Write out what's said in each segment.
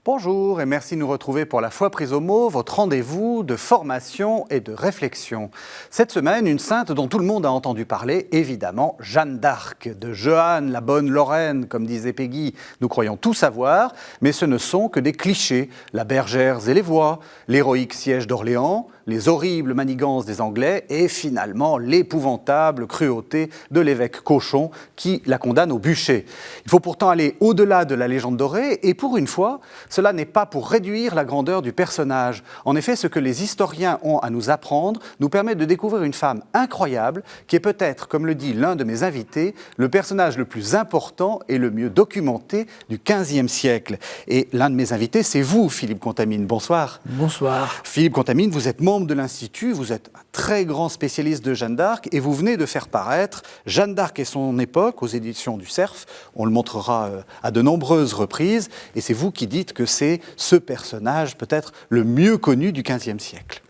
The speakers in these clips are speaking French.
Bonjour et merci de nous retrouver pour La Foi prise au mot, votre rendez-vous de formation et de réflexion. Cette semaine, une sainte dont tout le monde a entendu parler, évidemment, Jeanne d'Arc. De Jehanne, la bonne Lorraine, comme disait Peggy, nous croyons tout savoir, mais ce ne sont que des clichés. La bergère et les voix, l'héroïque siège d'Orléans, les horribles manigances des Anglais et finalement l'épouvantable cruauté de l'évêque Cochon qui la condamne au bûcher. Il faut pourtant aller au-delà de la légende dorée et pour une fois, cela n'est pas pour réduire la grandeur du personnage. En effet, ce que les historiens ont à nous apprendre nous permet de découvrir une femme incroyable qui est peut-être, comme le dit l'un de mes invités, le personnage le plus important et le mieux documenté du XVe siècle. Et l'un de mes invités, c'est vous, Philippe Contamine. Bonsoir. Bonsoir. Philippe Contamine, vous êtes membre de l'Institut, vous êtes un très grand spécialiste de Jeanne d'Arc et vous venez de faire paraître Jeanne d'Arc et son époque aux éditions du Cerf. On le montrera à de nombreuses reprises et c'est vous qui dites que c'est ce personnage peut-être le mieux connu du XVe siècle.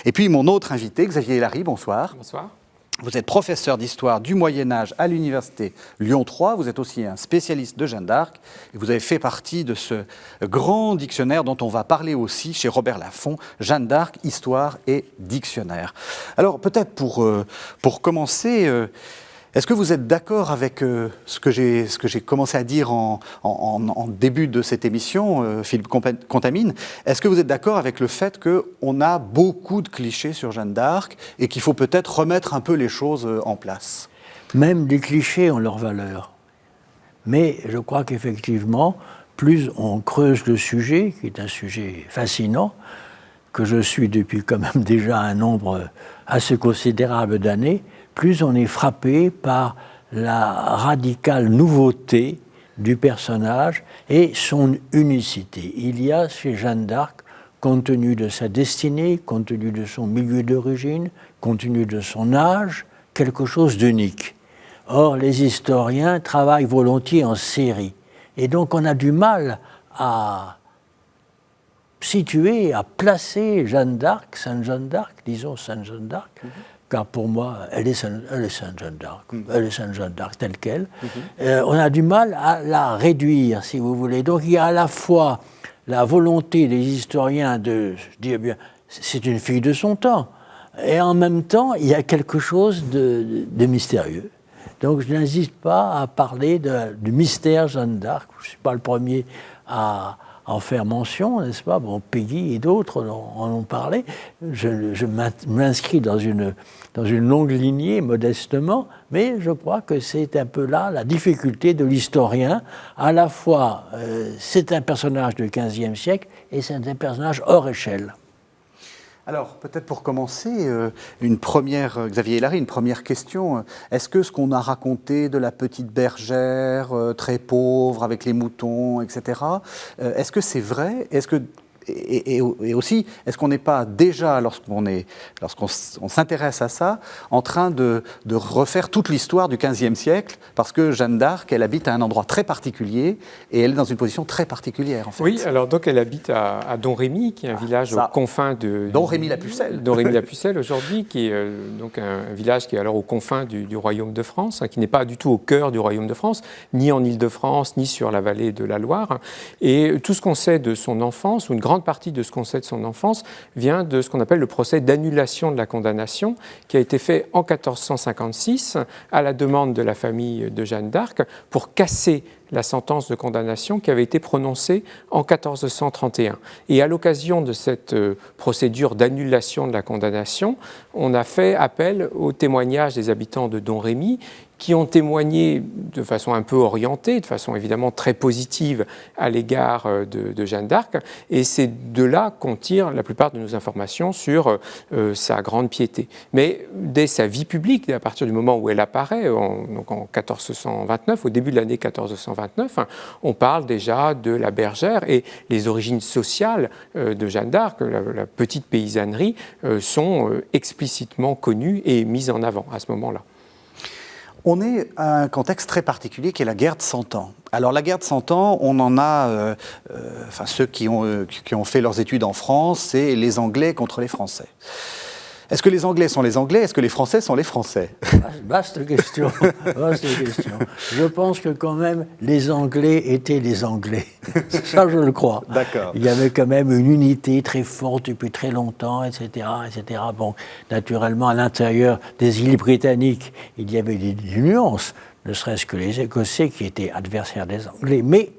Et puis mon autre invité, Xavier Hélary, bonsoir. Bonsoir. Vous êtes professeur d'histoire du Moyen-Âge à l'université Lyon 3. Vous êtes aussi un spécialiste de Jeanne d'Arc. Et vous avez fait partie de ce grand dictionnaire dont on va parler aussi chez Robert Laffont, Jeanne d'Arc, histoire et dictionnaire. Alors peut-être pour commencer, est-ce que vous êtes d'accord avec ce que j'ai commencé à dire en début de cette émission, Philippe Contamine? Est-ce que vous êtes d'accord avec le fait qu'on a beaucoup de clichés sur Jeanne d'Arc et qu'il faut peut-être remettre un peu les choses en place? Même les clichés ont leur valeur. Mais je crois qu'effectivement, plus on creuse le sujet, qui est un sujet fascinant, que je suis depuis quand même déjà un nombre assez considérable d'années, plus on est frappé par la radicale nouveauté du personnage et son unicité. Il y a chez Jeanne d'Arc, compte tenu de sa destinée, compte tenu de son milieu d'origine, compte tenu de son âge, quelque chose d'unique. Or, les historiens travaillent volontiers en série. Et donc, on a du mal à situer, à placer Jeanne d'Arc, Sainte Jeanne d'Arc, disons Sainte Jeanne d'Arc, car pour moi, elle est Sainte Jeanne d'Arc, elle est Sainte Jeanne d'Arc telle qu'elle. On a du mal à la réduire, si vous voulez. Donc il y a à la fois la volonté des historiens de dire, bien, c'est une fille de son temps, et en même temps, il y a quelque chose de mystérieux. Donc je n'hésite pas à parler du mystère Jeanne d'Arc. Je ne suis pas le premier à en faire mention, n'est-ce pas? Bon, Peggy et d'autres en ont parlé. Je m'inscris dans une longue lignée, modestement, mais je crois que c'est un peu là la difficulté de l'historien. À la fois, c'est un personnage du XVe siècle et c'est un personnage hors échelle. Alors, peut-être pour commencer, Xavier Hélary, une première question. Est-ce que ce qu'on a raconté de la petite bergère, très pauvre, avec les moutons, etc., est-ce que c'est vrai? Et aussi, est-ce qu'on n'est pas déjà, lorsqu'on s'intéresse à ça, en train de refaire toute l'histoire du XVe siècle? Parce que Jeanne d'Arc, elle habite à un endroit très particulier et elle est dans une position très particulière, en fait. Oui, alors donc elle habite à Domrémy, qui est un village aux confins de... Domrémy-la-Pucelle. Domrémy-la-Pucelle aujourd'hui, qui est donc un village qui est alors aux confins du Royaume de France, qui n'est pas du tout au cœur du Royaume de France, ni en Île-de-France, ni sur la vallée de la Loire. Et tout ce qu'on sait de son enfance, ou une grande partie de ce qu'on sait de son enfance, vient de ce qu'on appelle le procès d'annulation de la condamnation, qui a été fait en 1456 à la demande de la famille de Jeanne d'Arc pour casser la sentence de condamnation qui avait été prononcée en 1431. Et à l'occasion de cette procédure d'annulation de la condamnation, on a fait appel au témoignage des habitants de Domrémy qui ont témoigné de façon un peu orientée, de façon évidemment très positive à l'égard de Jeanne d'Arc. Et c'est de là qu'on tire la plupart de nos informations sur sa grande piété. Mais dès sa vie publique, à partir du moment où elle apparaît, donc en 1429, au début de l'année 1429, on parle déjà de la bergère et les origines sociales de Jeanne d'Arc, la petite paysannerie, sont explicitement connues et mises en avant à ce moment-là. On est à un contexte très particulier qui est la guerre de 100 ans. Alors la guerre de 100 ans, on en a, ceux qui ont fait leurs études en France, c'est les Anglais contre les Français. Est-ce que les Anglais sont les Anglais? Est-ce que les Français sont les Français? Vaste question, vaste question. Je pense que quand même, les Anglais étaient les Anglais. Ça, je le crois. D'accord. Il y avait quand même une unité très forte depuis très longtemps, etc., etc. Bon, naturellement, à l'intérieur des îles britanniques, il y avait des nuances, ne serait-ce que les Écossais qui étaient adversaires des Anglais. Mais,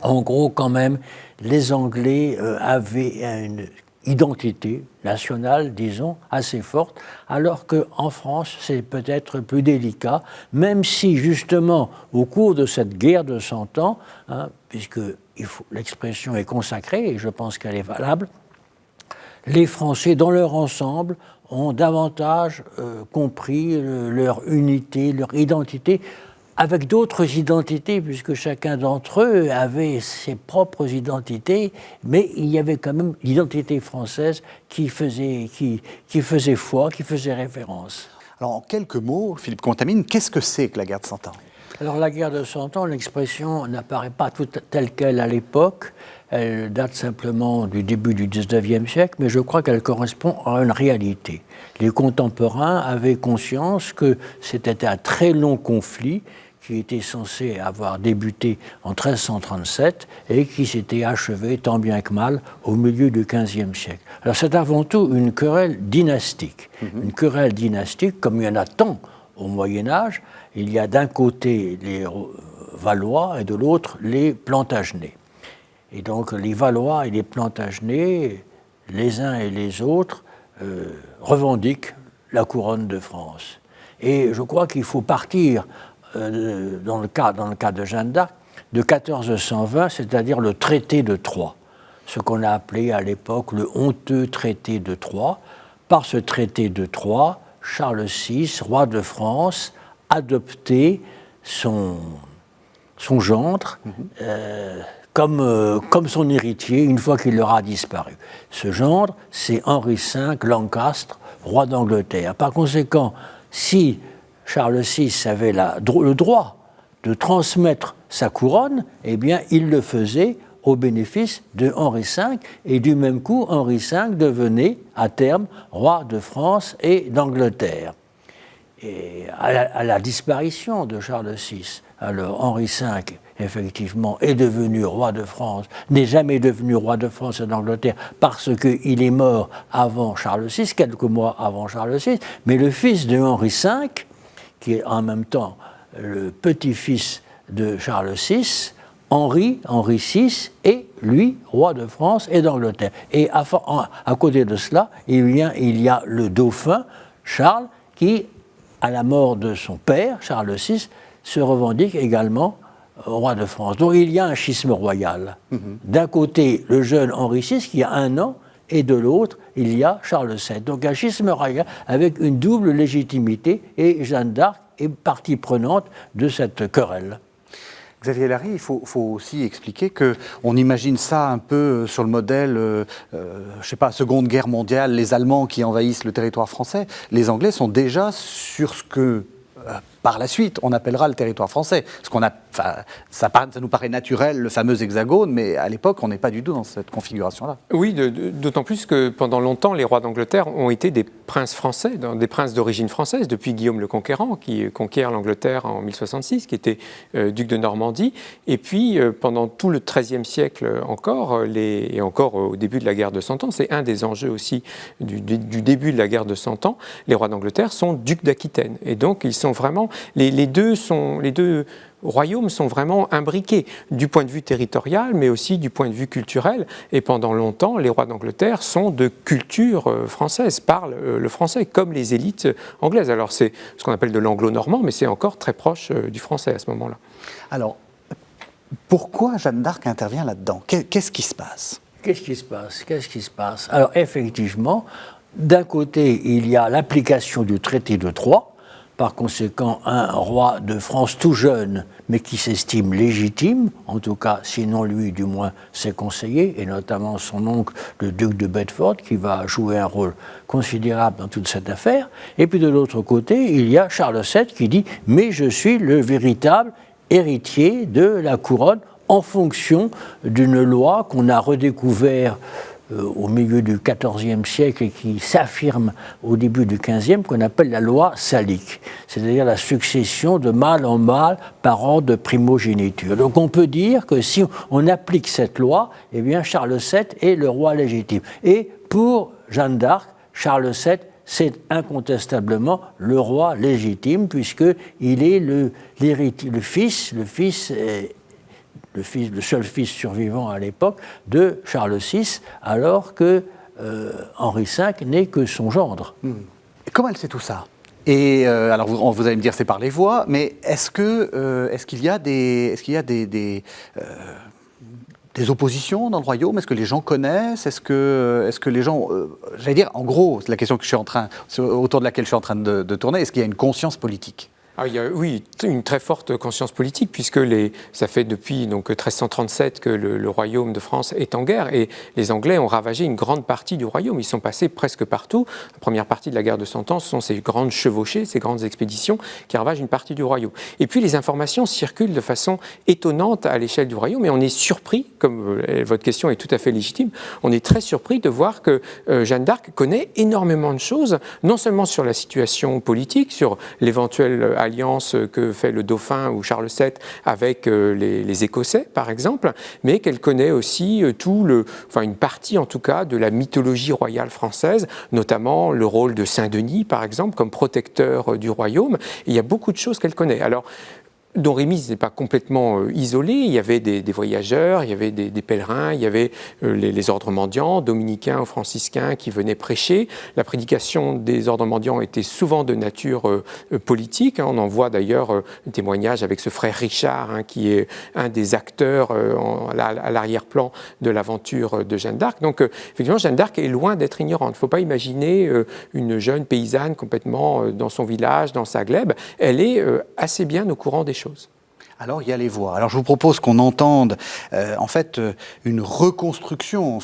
en gros, quand même, les Anglais avaient une identité nationale, disons, assez forte, alors qu'en France, c'est peut-être plus délicat, même si, justement, au cours de cette guerre de 100 ans, puisque l'expression est consacrée, et je pense qu'elle est valable, les Français, dans leur ensemble, ont davantage compris leur unité, leur identité, avec d'autres identités, puisque chacun d'entre eux avait ses propres identités, mais il y avait quand même l'identité française qui faisait foi, qui faisait référence. Alors, en quelques mots, Philippe Contamine, qu'est-ce que c'est que la guerre de 100 ans? Alors, la guerre de 100 ans, l'expression n'apparaît pas telle qu'elle à l'époque. Elle date simplement du début du XIXe siècle, mais je crois qu'elle correspond à une réalité. Les contemporains avaient conscience que c'était un très long conflit qui était censé avoir débuté en 1337 et qui s'était achevé tant bien que mal au milieu du XVe siècle. Alors c'est avant tout une querelle dynastique. Une querelle dynastique, comme il y en a tant au Moyen-Âge, il y a d'un côté les Valois et de l'autre les Plantagenets. Et donc les Valois et les Plantagenets, les uns et les autres, revendiquent la couronne de France. Et je crois qu'il faut partir dans le cas de Jeanne d'Arc, de 1420, c'est-à-dire le traité de Troyes, ce qu'on a appelé à l'époque le honteux traité de Troyes. Par ce traité de Troyes, Charles VI, roi de France, adoptait son gendre comme son héritier une fois qu'il aura disparu. Ce gendre, c'est Henri V Lancastre, roi d'Angleterre. Par conséquent, si Charles VI avait le droit de transmettre sa couronne, eh bien, il le faisait au bénéfice de Henri V, et du même coup, Henri V devenait, à terme, roi de France et d'Angleterre. Et à la disparition de Charles VI, alors Henri V, effectivement, est devenu roi de France, n'est jamais devenu roi de France et d'Angleterre parce qu'il est mort avant Charles VI, quelques mois avant Charles VI, mais le fils de Henri V, qui est en même temps le petit-fils de Charles VI, Henri VI, est, lui, roi de France et d'Angleterre. Et à côté de cela, il y a le dauphin, Charles, qui, à la mort de son père, Charles VI, se revendique également roi de France. Donc il y a un schisme royal. D'un côté, le jeune Henri VI, qui a 1 an, et de l'autre, il y a Charles VII. Donc un schisme royal avec une double légitimité, et Jeanne d'Arc est partie prenante de cette querelle. Xavier Larry, il faut aussi expliquer qu'on imagine ça un peu sur le modèle, je ne sais pas, Seconde Guerre mondiale, les Allemands qui envahissent le territoire français. Les Anglais sont déjà sur ce que, par la suite, on appellera le territoire français. Ça nous paraît naturel, le fameux hexagone, mais à l'époque, on n'est pas du tout dans cette configuration-là. Oui, d'autant plus que pendant longtemps, les rois d'Angleterre ont été des princes français, des princes d'origine française, depuis Guillaume le Conquérant, qui conquiert l'Angleterre en 1066, qui était duc de Normandie. Et puis, pendant tout le XIIIe siècle encore, et encore au début de la guerre de 100 ans, c'est un des enjeux aussi du début de la guerre de 100 ans, les rois d'Angleterre sont ducs d'Aquitaine. Et donc, ils sont vraiment... Les deux royaumes sont vraiment imbriqués du point de vue territorial, mais aussi du point de vue culturel. Et pendant longtemps, les rois d'Angleterre sont de culture française, parlent le français, comme les élites anglaises. Alors c'est ce qu'on appelle de l'anglo-normand, mais c'est encore très proche du français à ce moment-là. Alors, pourquoi Jeanne d'Arc intervient là-dedans? Qu'est-ce qui se passe? Qu'est-ce qui se passe? Alors effectivement, d'un côté, il y a l'application du traité de Troyes. Par conséquent, un roi de France tout jeune, mais qui s'estime légitime, en tout cas, sinon lui, du moins ses conseillers, et notamment son oncle, le duc de Bedford, qui va jouer un rôle considérable dans toute cette affaire. Et puis de l'autre côté, il y a Charles VII qui dit « Mais je suis le véritable héritier de la couronne » en fonction d'une loi qu'on a redécouvert au milieu du XIVe siècle et qui s'affirme au début du XVe, qu'on appelle la loi salique, c'est-à-dire la succession de mâle en mâle par ordre de primogéniture. Donc on peut dire que si on applique cette loi, eh bien Charles VII est le roi légitime. Et pour Jeanne d'Arc, Charles VII, c'est incontestablement le roi légitime, puisqu'il est le seul fils survivant à l'époque de Charles VI, alors que Henri V n'est que son gendre. Et comment elle sait tout ça? Et alors vous allez me dire c'est par les voix, mais est-ce qu'il y a des oppositions dans le royaume? Est-ce que les gens connaissent? Est-ce que les gens, j'allais dire, en gros, c'est la question autour de laquelle je suis en train de tourner, est-ce qu'il y a une conscience politique? Il y a, oui, une très forte conscience politique, puisque ça fait depuis 1337 que le royaume de France est en guerre, et les Anglais ont ravagé une grande partie du royaume. Ils sont passés presque partout. La première partie de la guerre de Cent Ans, ce sont ces grandes chevauchées, ces grandes expéditions qui ravagent une partie du royaume. Et puis les informations circulent de façon étonnante à l'échelle du royaume, et on est surpris, comme votre question est tout à fait légitime, on est très surpris de voir que Jeanne d'Arc connaît énormément de choses, non seulement sur la situation politique, sur l'éventuelle alliance que fait le dauphin ou Charles VII avec les Écossais, par exemple, mais qu'elle connaît aussi une partie, en tout cas, de la mythologie royale française, notamment le rôle de Saint-Denis, par exemple, comme protecteur du royaume. Et il y a beaucoup de choses qu'elle connaît. Alors, Domrémy n'est pas complètement isolé, il y avait des voyageurs, il y avait des pèlerins, il y avait les ordres mendiants, dominicains ou franciscains qui venaient prêcher. La prédication des ordres mendiants était souvent de nature politique. On en voit d'ailleurs un témoignage avec ce frère Richard, qui est un des acteurs à l'arrière-plan de l'aventure de Jeanne d'Arc. Donc effectivement, Jeanne d'Arc est loin d'être ignorante. Il ne faut pas imaginer une jeune paysanne complètement dans son village, dans sa glèbe. Elle est assez bien au courant des choses. Alors il y a les voix. Alors je vous propose qu'on entende une reconstruction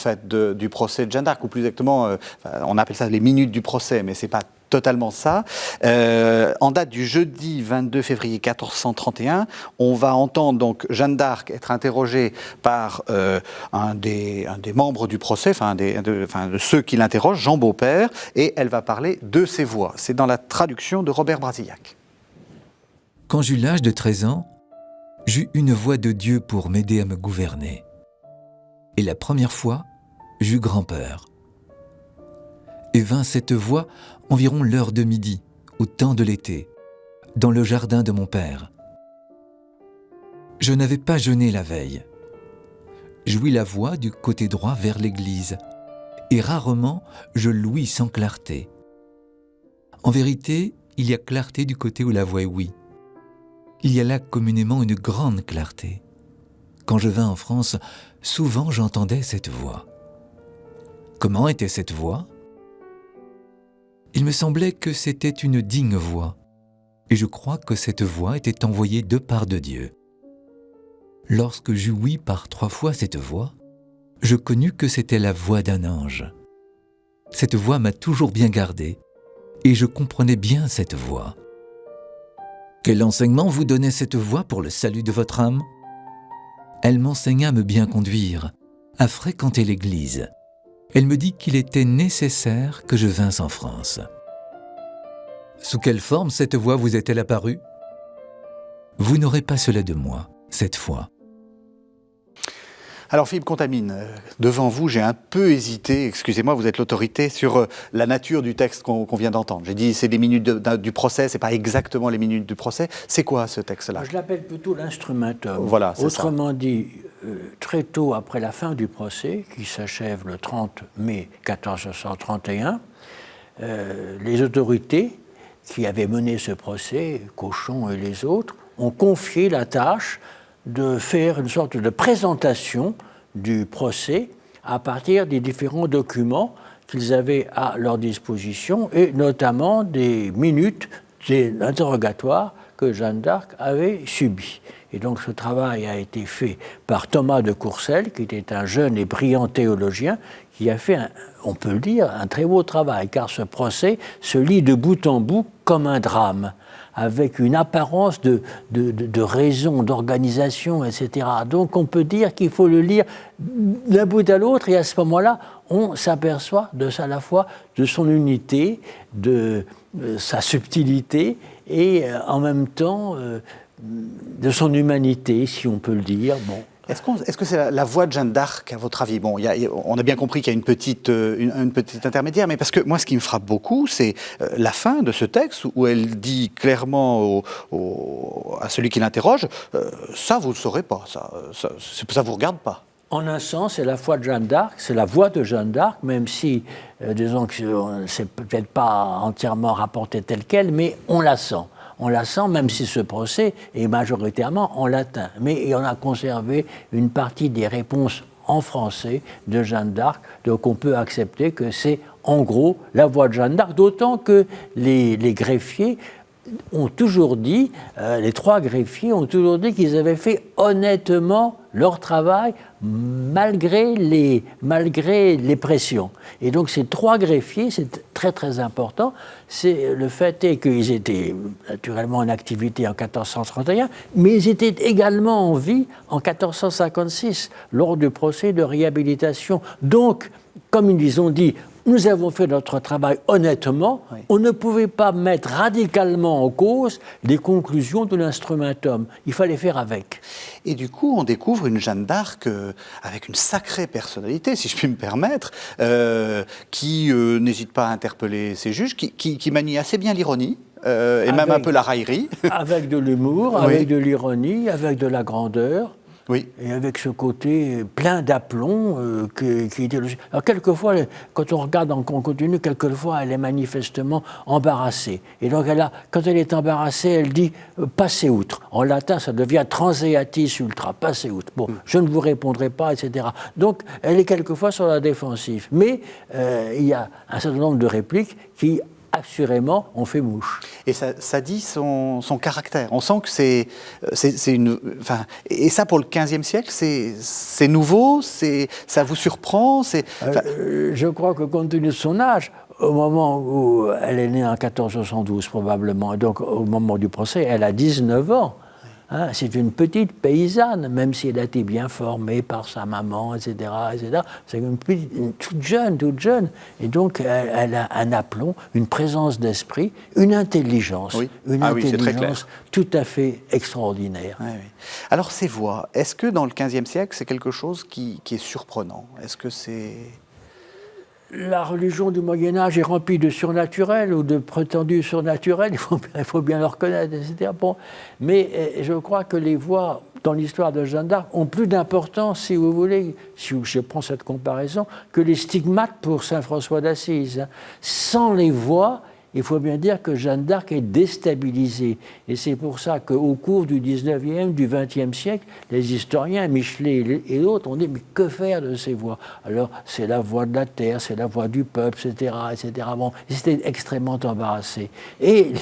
du procès de Jeanne d'Arc, ou plus exactement, on appelle ça les minutes du procès, mais c'est pas totalement ça. En date du jeudi 22 février 1431, on va entendre donc Jeanne d'Arc être interrogée par un des membres du procès, de ceux qui l'interrogent, Jean Beaupère, et elle va parler de ses voix. C'est dans la traduction de Robert Brasillac. Quand j'eus l'âge de 13 ans, j'eus une voix de Dieu pour m'aider à me gouverner. Et la première fois, j'eus grand-peur. Et vint cette voix environ l'heure de midi, au temps de l'été, dans le jardin de mon père. Je n'avais pas jeûné la veille. J'ouïs la voix du côté droit vers l'église, et rarement je l'ouïs sans clarté. En vérité, il y a clarté du côté où la voix est ouïe. Il y a là communément une grande clarté. Quand je vins en France, souvent j'entendais cette voix. Comment était cette voix? Il me semblait que c'était une digne voix, et je crois que cette voix était envoyée de part de Dieu. Lorsque j'ouïs par 3 fois cette voix, je connus que c'était la voix d'un ange. Cette voix m'a toujours bien gardé, et je comprenais bien cette voix. Quel enseignement vous donnait cette voix pour le salut de votre âme? Elle m'enseigna à me bien conduire, à fréquenter l'église. Elle me dit qu'il était nécessaire que je vinsse en France. Sous quelle forme cette voix vous est-elle apparue? Vous n'aurez pas cela de moi, cette fois. Alors Philippe Contamine, devant vous, j'ai un peu hésité, excusez-moi, vous êtes l'autorité, sur la nature du texte qu'on vient d'entendre. J'ai dit c'est des minutes du procès, c'est pas exactement les minutes du procès. C'est quoi ce texte-là? Je l'appelle plutôt l'instrumentum. Voilà, c'est Autrement dit, très tôt après la fin du procès, qui s'achève le 30 mai 1431, les autorités qui avaient mené ce procès, Cauchon et les autres, ont confié la tâche de faire une sorte de présentation du procès à partir des différents documents qu'ils avaient à leur disposition, et notamment des minutes d'interrogatoire que Jeanne d'Arc avait subies. Et donc ce travail a été fait par Thomas de Courcelles, qui était un jeune et brillant théologien, qui a fait, on peut le dire, un très beau travail, car ce procès se lit de bout en bout comme un drame, avec une apparence de raison, d'organisation, etc. Donc on peut dire qu'il faut le lire d'un bout à l'autre, et à ce moment-là, on s'aperçoit à la fois de son unité, de sa subtilité, et en même temps de son humanité, si on peut le dire. Bon. Est-ce que c'est la voix de Jeanne d'Arc, à votre avis? Bon, on a bien compris qu'il y a une petite intermédiaire, mais parce que moi, ce qui me frappe beaucoup, c'est la fin de ce texte où elle dit clairement à celui qui l'interroge, ça, vous ne le saurez pas, ça vous regarde pas. En un sens, c'est la voix de Jeanne d'Arc, c'est la voix de Jeanne d'Arc, même si, disons que c'est peut-être pas entièrement rapporté tel quel, mais on la sent. On la sent, même si ce procès est majoritairement en latin. Mais on a conservé une partie des réponses en français de Jeanne d'Arc, donc on peut accepter que c'est en gros la voix de Jeanne d'Arc, d'autant que les greffiers ont toujours dit, les 3 greffiers ont toujours dit qu'ils avaient fait honnêtement leur travail malgré les pressions. Et donc ces 3 greffiers, c'est très très important, le fait est qu'ils étaient naturellement en activité en 1431, mais ils étaient également en vie en 1456, lors du procès de réhabilitation. Donc, comme ils ont dit, nous avons fait notre travail honnêtement, oui. On ne pouvait pas mettre radicalement en cause les conclusions de l'instrumentum. Il fallait faire avec. Et du coup, on découvre une Jeanne d'Arc avec une sacrée personnalité, si je puis me permettre, qui n'hésite pas à interpeller ses juges, qui manie assez bien l'ironie. Et même un peu la raillerie. Avec de l'humour, oui. Avec de l'ironie, avec de la grandeur. Oui. Et avec ce côté plein d'aplomb qui était logique. Alors quelquefois, quand on regarde en continu, quelquefois elle est manifestement embarrassée. Et donc quand elle est embarrassée, elle dit « passez outre ». En latin, ça devient « transeatis ultra », « passez outre ». Bon, je ne vous répondrai pas, etc. Donc elle est quelquefois sur la défensive. Mais il y a un certain nombre de répliques qui assurément, on fait mouche. Et ça dit son caractère. On sent que c'est une... Enfin, et ça, pour le XVe siècle, c'est nouveau, ça vous surprend je crois que compte tenu de son âge, au moment où elle est née en 1472 probablement, et donc au moment du procès, elle a 19 ans. Hein, c'est une petite paysanne, même si elle a été bien formée par sa maman, etc. etc. C'est une toute jeune. Et donc, elle a un aplomb, une présence d'esprit, une intelligence. Oui. Une intelligence tout à fait extraordinaire. Oui, oui. Alors, ces voix, est-ce que dans le XVe siècle, c'est quelque chose qui est surprenant? Est-ce que c'est... La religion du Moyen-Âge est remplie de surnaturel ou de prétendus surnaturels, il faut bien le reconnaître, etc. Bon, mais je crois que les voix dans l'histoire de Jeanne d'Arc ont plus d'importance, si vous voulez, si je prends cette comparaison, que les stigmates pour saint François d'Assise. Sans les voix, il faut bien dire que Jeanne d'Arc est déstabilisée. Et c'est pour ça qu'au cours du 19e, du 20e siècle, les historiens, Michelet et d'autres, ont dit « mais que faire de ces voix ?» Alors, c'est la voix de la terre, c'est la voix du peuple, etc. etc. Bon, ils étaient extrêmement embarrassés. Et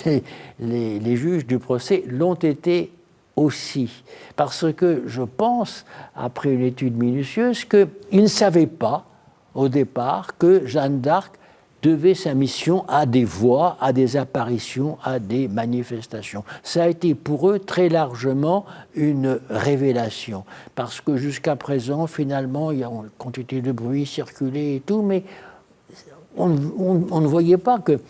les juges du procès l'ont été aussi. Parce que je pense, après une étude minutieuse, qu'ils ne savaient pas, au départ, que Jeanne d'Arc devait sa mission à des voix, à des apparitions, à des manifestations. Ça a été pour eux très largement une révélation, parce que jusqu'à présent, finalement, il y a une quantité de bruit circulé et tout, mais on ne voyait pas que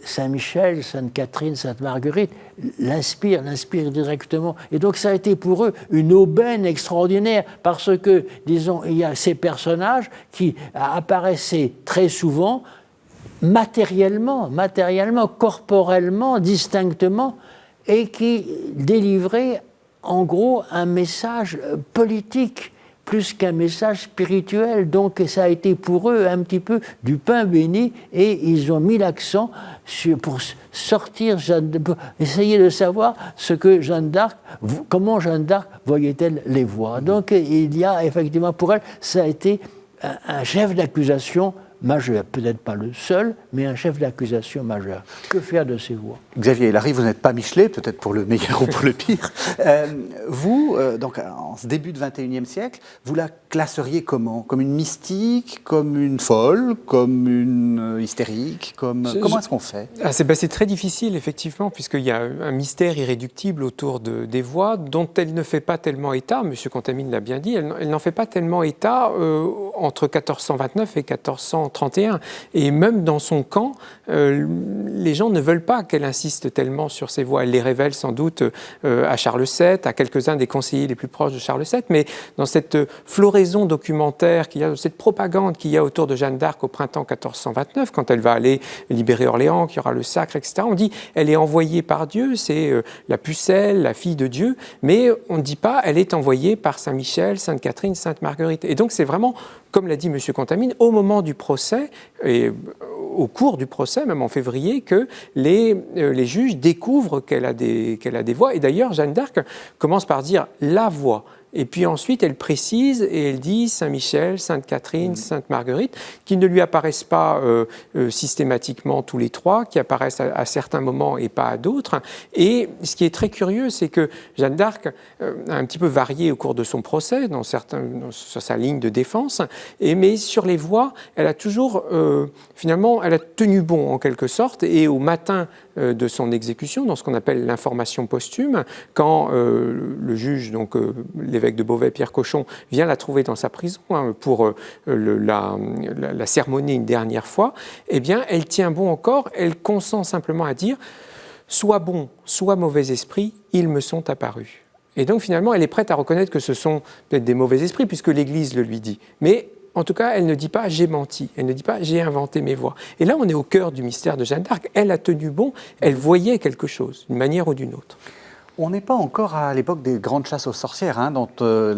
Saint-Michel, Sainte-Catherine, Sainte-Marguerite l'inspirent directement. Et donc ça a été pour eux une aubaine extraordinaire, parce que, disons, il y a ces personnages qui apparaissaient très souvent, matériellement, corporellement, distinctement, et qui délivrait en gros un message politique plus qu'un message spirituel. Donc ça a été pour eux un petit peu du pain béni, et ils ont mis l'accent pour sortir, pour essayer de savoir comment Jeanne d'Arc voyait-elle les voix. Donc il y a effectivement pour elle, ça a été un chef d'accusation majeur, peut-être pas le seul, mais un chef d'accusation majeur. Que faire de ces voix? Xavier Larry, vous n'êtes pas Michelet, peut-être pour le meilleur ou pour le pire. Vous, donc en ce début du XXIe siècle, vous la classeriez comment? Comme une mystique, comme une folle, comme une hystérique, comment est-ce qu'on fait? C'est très difficile, effectivement, puisqu'il y a un mystère irréductible autour des voix dont elle ne fait pas tellement état, M. Contamine l'a bien dit, elle n'en fait pas tellement état entre 1429 et 1431. Et même dans son camp, les gens ne veulent pas qu'elle insiste tellement sur ses voix. Elle les révèle sans doute à Charles VII, à quelques-uns des conseillers les plus proches de Charles VII, mais dans cette floraison documentaire qu'il y a, cette propagande qu'il y a autour de Jeanne d'Arc au printemps 1429, quand elle va aller libérer Orléans, qu'il y aura le sacre, etc., on dit elle est envoyée par Dieu, c'est la pucelle, la fille de Dieu, mais on ne dit pas elle est envoyée par Saint Michel, Sainte Catherine, Sainte Marguerite. Et donc c'est vraiment, comme l'a dit M. Contamine, au moment du procès, et au cours du procès, même en février, que les juges découvrent qu'elle a des voix. Et d'ailleurs, Jeanne d'Arc commence par dire la voix. Et puis ensuite, elle précise et elle dit Saint-Michel, Sainte-Catherine, Sainte-Marguerite, qui ne lui apparaissent pas systématiquement tous les trois, qui apparaissent à certains moments et pas à d'autres. Et ce qui est très curieux, c'est que Jeanne d'Arc a un petit peu varié au cours de son procès, sur sa ligne de défense, mais sur les voix, elle a toujours, finalement, elle a tenu bon en quelque sorte, et au matin de son exécution, dans ce qu'on appelle l'information posthume, quand le juge, donc l'évêque de Beauvais, Pierre Cochon, vient la trouver dans sa prison pour la sermonner une dernière fois, eh bien, elle tient bon encore, elle consent simplement à dire « soit bon, soit mauvais esprit, ils me sont apparus ». Et donc, finalement, elle est prête à reconnaître que ce sont peut-être des mauvais esprits, puisque l'Église le lui dit. Mais en tout cas, elle ne dit pas « j'ai menti », elle ne dit pas « j'ai inventé mes voix ». Et là, on est au cœur du mystère de Jeanne d'Arc. Elle a tenu bon, elle voyait quelque chose, d'une manière ou d'une autre. On n'est pas encore à l'époque des grandes chasses aux sorcières, hein, dont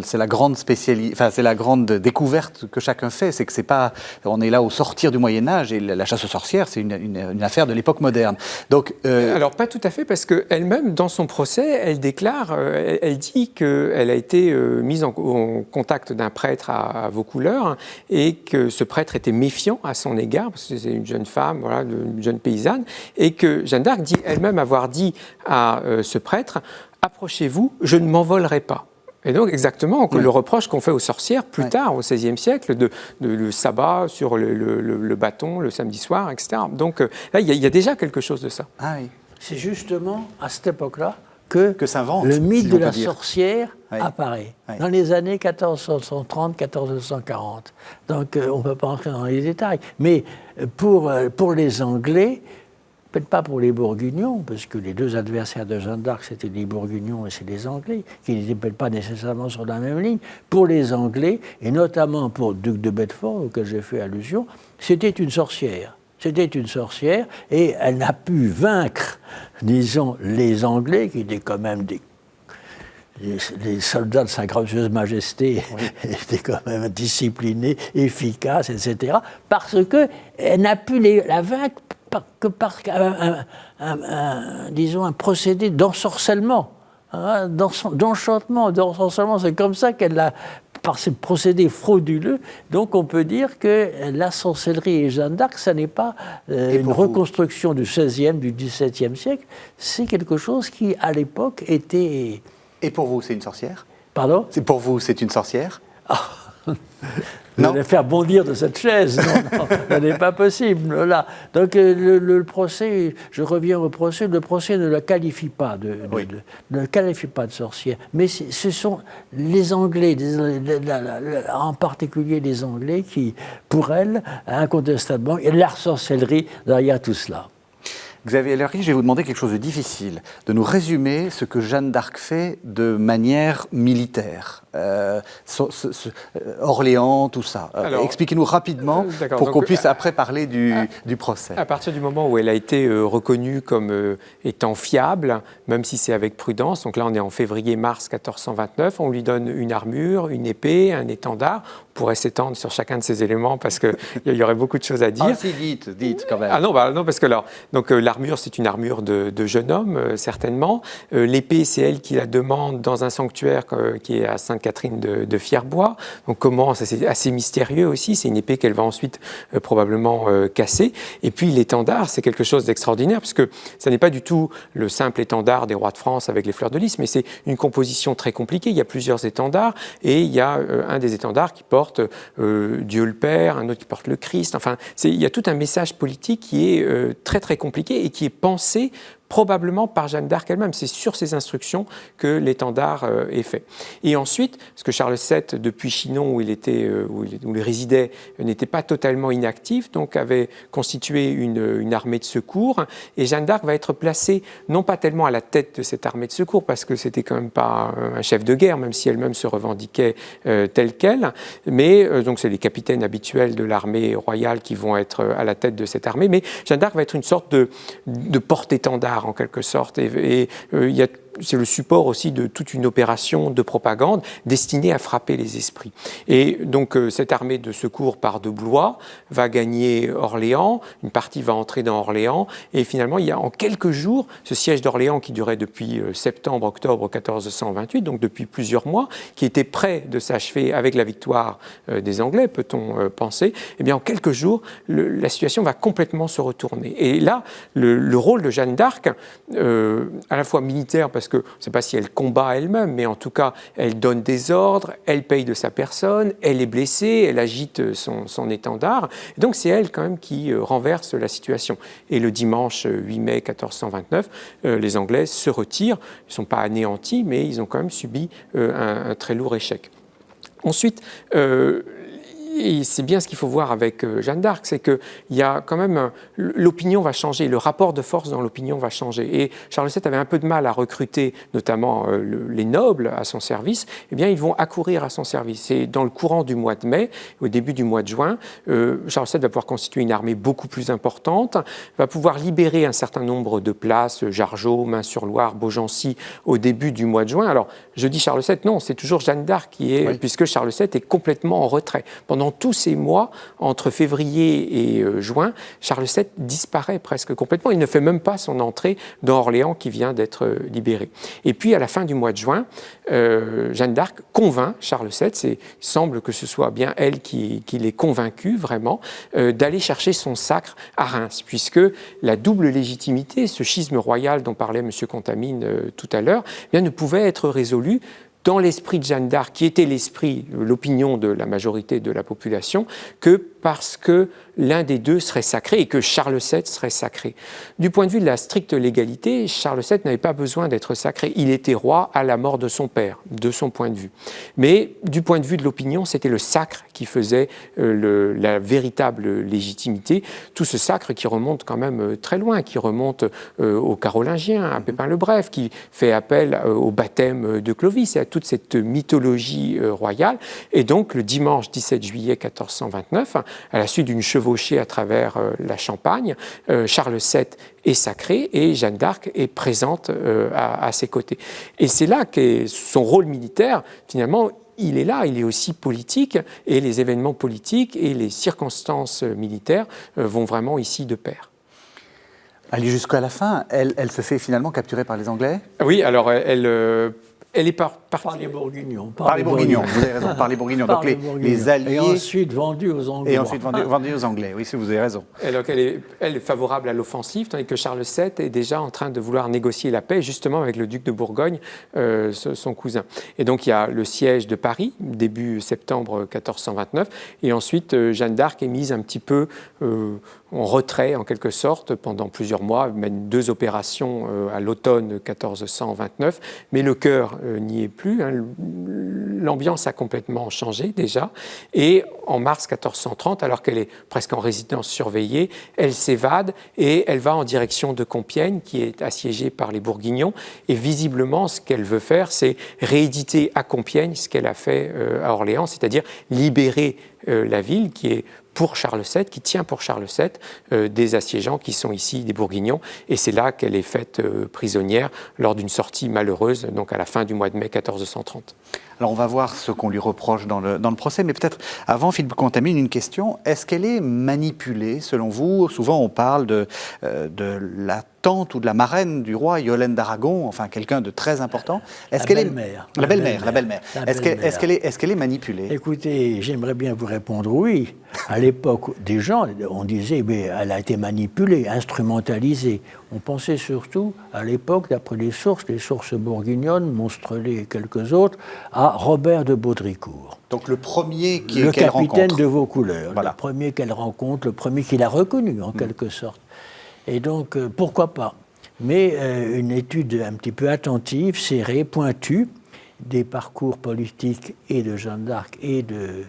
c'est la grande c'est la grande découverte que chacun fait. C'est que c'est pas, on est là au sortir du Moyen Âge et la chasse aux sorcières, c'est une affaire de l'époque moderne. Donc, alors pas tout à fait, parce qu'elle-même, dans son procès, elle déclare, elle dit qu'elle a été mise en contact d'un prêtre à Vaucouleurs et que ce prêtre était méfiant à son égard, parce que c'est une jeune femme, voilà, une jeune paysanne, et que Jeanne d'Arc dit elle-même avoir dit à ce prêtre « Approchez-vous, je ne m'envolerai pas ». Et donc exactement le reproche qu'on fait aux sorcières plus tard, au XVIe siècle, de le sabbat sur le bâton le samedi soir, etc. Donc là, il y a déjà quelque chose de ça. Ah oui. C'est justement à cette époque-là que s'invente, le mythe si de on la peut dire. sorcière Oui. apparaît, Oui. dans les années 1430-1440. Donc on ne peut pas entrer dans les détails. Mais pour les Anglais, peut-être pas pour les Bourguignons, parce que les deux adversaires de Jeanne d'Arc, c'était les Bourguignons et c'est les Anglais, qui n'étaient peut-être pas nécessairement sur la même ligne. Pour les Anglais, et notamment pour le duc de Bedford, auquel j'ai fait allusion, c'était une sorcière. C'était une sorcière, et elle n'a pu vaincre, disons, les Anglais, qui étaient quand même les soldats de Sa Gracieuse Majesté, étaient quand même disciplinés, efficaces, etc., parce qu'elle n'a pu la vaincre que par disons, un procédé d'ensorcellement, hein, d'enchantement, d'ensorcellement. C'est comme ça qu'elle l'a, par ce procédé frauduleux. Donc on peut dire que la sorcellerie et Jeanne d'Arc, ça n'est pas une reconstruction du XVIe, du XVIIe siècle, c'est quelque chose qui, à l'époque, était... Et pour vous, c'est une sorcière? Pardon? Pour vous, c'est une sorcière? Vous allez faire bondir de cette chaise. Non, ça n'est pas possible. Là. Donc le procès, je reviens au procès, le procès ne la qualifie pas ne la qualifie pas de sorcière. Mais ce sont les Anglais, en particulier les Anglais, qui, pour elle, incontestablement, il y a de la sorcellerie derrière tout cela. Xavier Larry, je vais vous demander quelque chose de difficile, de nous résumer ce que Jeanne d'Arc fait de manière militaire. Orléans, tout ça. Expliquez-nous rapidement pour qu'on puisse après parler du procès. À partir du moment où elle a été reconnue comme étant fiable, même si c'est avec prudence, donc là on est en février-mars 1429, on lui donne une armure, une épée, un étendard. On pourrait s'étendre sur chacun de ces éléments parce qu'il y aurait beaucoup de choses à dire. Ah si, dites quand même. Ah non, non parce que alors, donc, l'armure, c'est une armure de jeune homme, certainement. L'épée, c'est elle qui la demande dans un sanctuaire qui est à Sainte Sainte-Catherine de Fierbois. Donc comment, ça c'est assez mystérieux aussi, c'est une épée qu'elle va ensuite probablement casser. Et puis l'étendard, c'est quelque chose d'extraordinaire, parce que ça n'est pas du tout le simple étendard des rois de France avec les fleurs de lys, mais c'est une composition très compliquée. Il y a plusieurs étendards, et il y a un des étendards qui porte Dieu le Père, un autre qui porte le Christ. Enfin, il y a tout un message politique qui est très très compliqué et qui est pensé probablement par Jeanne d'Arc elle-même. C'est sur ses instructions que l'étendard est fait. Et ensuite, parce que Charles VII, depuis Chinon, où il résidait, n'était pas totalement inactif, donc avait constitué une armée de secours. Et Jeanne d'Arc va être placée, non pas tellement à la tête de cette armée de secours, parce que c'était quand même pas un chef de guerre, même si elle-même se revendiquait tel quel, mais donc c'est les capitaines habituels de l'armée royale qui vont être à la tête de cette armée. Mais Jeanne d'Arc va être une sorte de porte-étendard, en quelque sorte, et c'est le support aussi de toute une opération de propagande destinée à frapper les esprits. Et donc cette armée de secours par de Blois va gagner Orléans, une partie va entrer dans Orléans, et finalement il y a en quelques jours ce siège d'Orléans qui durait depuis septembre-octobre 1428, donc depuis plusieurs mois, qui était prêt de s'achever avec la victoire des Anglais, peut-on penser. Eh bien en quelques jours, la situation va complètement se retourner. Et là, le rôle de Jeanne d'Arc, à la fois militaire, parce que je ne sais pas si elle combat elle-même, mais en tout cas, elle donne des ordres, elle paye de sa personne, elle est blessée, elle agite son étendard. Et donc, c'est elle quand même qui renverse la situation. Et le dimanche 8 mai 1429, les Anglais se retirent. Ils ne sont pas anéantis, mais ils ont quand même subi un très lourd échec. Ensuite, et c'est bien ce qu'il faut voir avec Jeanne d'Arc, c'est qu'il y a quand même, l'opinion va changer, le rapport de force dans l'opinion va changer. Et Charles VII avait un peu de mal à recruter notamment les nobles à son service. Eh bien, ils vont accourir à son service. Et dans le courant du mois de mai, au début du mois de juin, Charles VII va pouvoir constituer une armée beaucoup plus importante, va pouvoir libérer un certain nombre de places, Jargeau, Main-sur-Loire, Beaugency, au début du mois de juin. Alors, je dis Charles VII, non, c'est toujours Jeanne d'Arc qui est, oui, puisque Charles VII est complètement en retrait. Pendant tous ces mois, entre février et juin, Charles VII disparaît presque complètement. Il ne fait même pas son entrée dans Orléans qui vient d'être libéré. Et puis, à la fin du mois de juin, Jeanne d'Arc convainc Charles VII, il semble que ce soit bien elle qui l'ait convaincu vraiment, d'aller chercher son sacre à Reims, puisque la double légitimité, ce schisme royal dont parlait M. Contamine tout à l'heure, eh bien, ne pouvait être résolu dans l'esprit de Jeanne d'Arc, qui était l'opinion de la majorité de la population, que parce que l'un des deux serait sacré et que Charles VII serait sacré. Du point de vue de la stricte légalité, Charles VII n'avait pas besoin d'être sacré. Il était roi à la mort de son père, de son point de vue. Mais du point de vue de l'opinion, c'était le sacre qui faisait la véritable légitimité. Tout ce sacre qui remonte quand même très loin, qui remonte aux Carolingiens, à Pépin le Bref, qui fait appel au baptême de Clovis et à toute cette mythologie royale. Et donc, le dimanche 17 juillet 1429, à la suite d'une chevauchée à travers la Champagne, Charles VII est sacré et Jeanne d'Arc est présente à ses côtés. Et c'est là que son rôle militaire, finalement, il est là, il est aussi politique, et les événements politiques et les circonstances militaires vont vraiment ici de pair. Aller jusqu'à la fin, elle se fait finalement capturer par les Anglais ? Oui, alors elle est par les Bourguignons. Par les Bourguignons, vous avez raison, par les Bourguignons. Donc les Alliés. Et ensuite vendus aux Anglais. Et ensuite vendus aux Anglais, oui, si vous avez raison. Et donc elle est favorable à l'offensive, tandis que Charles VII est déjà en train de vouloir négocier la paix, justement avec le duc de Bourgogne, son cousin. Et donc il y a le siège de Paris, début septembre 1429, et ensuite Jeanne d'Arc est mise un petit peu en retrait, en quelque sorte, pendant plusieurs mois, mène 2 opérations à l'automne 1429, mais le cœur n'y est plus. L'ambiance a complètement changé déjà. Et en mars 1430, alors qu'elle est presque en résidence surveillée, elle s'évade et elle va en direction de Compiègne, qui est assiégée par les Bourguignons. Et visiblement, ce qu'elle veut faire, c'est rééditer à Compiègne ce qu'elle a fait à Orléans, c'est-à-dire libérer la ville qui est pour Charles VII, qui tient pour Charles VII des assiégeants qui sont ici des Bourguignons. Et c'est là qu'elle est faite prisonnière lors d'une sortie malheureuse, donc à la fin du mois de mai 1430. Alors on va voir ce qu'on lui reproche dans le procès, mais peut-être avant, Philippe Contamine, une question. Est-ce qu'elle est manipulée, selon vous ? Souvent on parle de la tante ou de la marraine du roi, Yolande d'Aragon, enfin quelqu'un de très important. La belle-mère. La belle-mère. Est-ce qu'elle est manipulée? Écoutez, j'aimerais bien vous répondre oui. À l'époque, des gens, on disait, mais elle a été manipulée, instrumentalisée. On pensait surtout, à l'époque, d'après les sources bourguignonnes, Monstrelet et quelques autres, à Robert de Baudricourt. Donc le premier le qu'elle capitaine rencontre. de Vaucouleurs, Voilà. le premier qu'elle rencontre, le premier qu'il a reconnu, en quelque sorte. Et donc, pourquoi pas? Mais une étude un petit peu attentive, serrée, pointue, des parcours politiques et de Jeanne d'Arc et de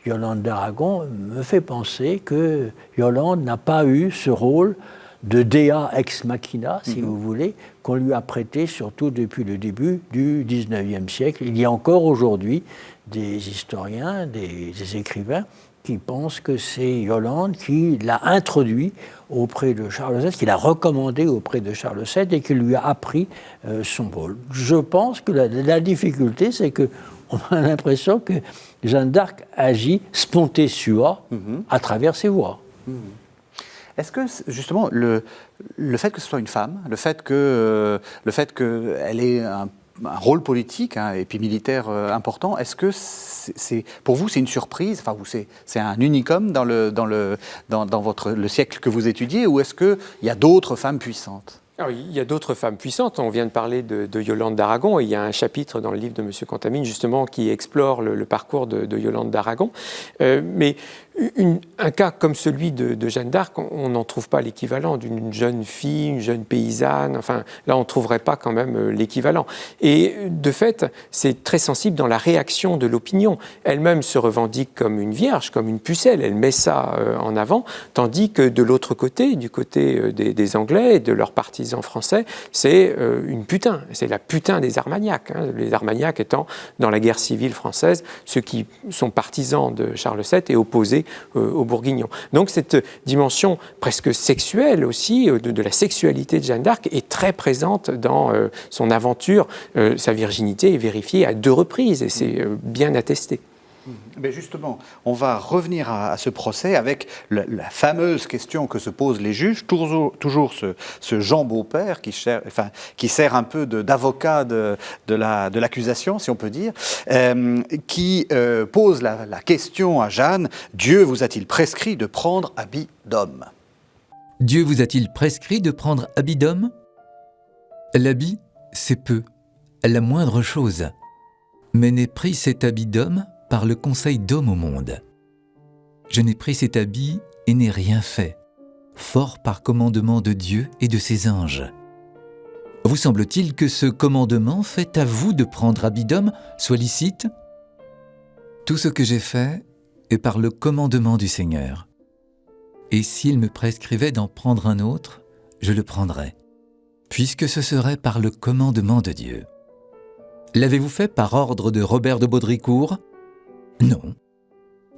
Yolande d'Aragon me fait penser que Yolande n'a pas eu ce rôle de dea ex machina, si vous voulez, qu'on lui a prêté surtout depuis le début du XIXe siècle. Il y a encore aujourd'hui des historiens, des écrivains qui pensent que c'est Yolande qui l'a introduit auprès de Charles VII, qui l'a recommandé auprès de Charles VII et qui lui a appris son rôle. Je pense que la difficulté, c'est qu'on a l'impression que Jeanne d'Arc agit sponte sua à travers ses voix. Est-ce que, justement, le fait que ce soit une femme, le fait qu'elle ait un rôle politique et puis militaire important, est-ce que pour vous c'est une surprise, enfin c'est un unicum dans le siècle que vous étudiez, ou est-ce qu'il y a d'autres femmes puissantes? Alors, il y a d'autres femmes puissantes. On vient de parler de Yolande d'Aragon, et il y a un chapitre dans le livre de M. Contamine justement qui explore le parcours de Yolande d'Aragon. Mais un cas comme celui de Jeanne d'Arc, on n'en trouve pas l'équivalent d'une jeune fille, une jeune paysanne. Enfin, là, on ne trouverait pas quand même l'équivalent. Et de fait, c'est très sensible dans la réaction de l'opinion. Elle-même se revendique comme une vierge, comme une pucelle. Elle met ça en avant, tandis que de l'autre côté, du côté des Anglais et de leurs partisans français, c'est une putain. C'est la putain des Armagnacs. Les Armagnacs étant, dans la guerre civile française, ceux qui sont partisans de Charles VII et opposés aux Bourguignons. Donc cette dimension presque sexuelle aussi, de la sexualité de Jeanne d'Arc, est très présente dans son aventure. Sa virginité est vérifiée à 2 reprises, et c'est bien attesté. Mais justement, on va revenir à ce procès avec la fameuse question que se posent les juges, toujours ce Jean Beaupère qui sert un peu d'avocat de l'accusation, si on peut dire, qui pose la question à Jeanne: Dieu vous a-t-il prescrit de prendre habit d'homme? Dieu vous a-t-il prescrit de prendre habit d'homme? L'habit, c'est peu, la moindre chose. Mais n'ai pris cet habit d'homme par le conseil d'homme au monde. Je n'ai pris cet habit et n'ai rien fait, fort par commandement de Dieu et de ses anges. Vous semble-t-il que ce commandement fait à vous de prendre habit d'homme soit licite? Tout ce que j'ai fait est par le commandement du Seigneur. Et s'il me prescrivait d'en prendre un autre, je le prendrais, puisque ce serait par le commandement de Dieu. L'avez-vous fait par ordre de Robert de Baudricourt? Non.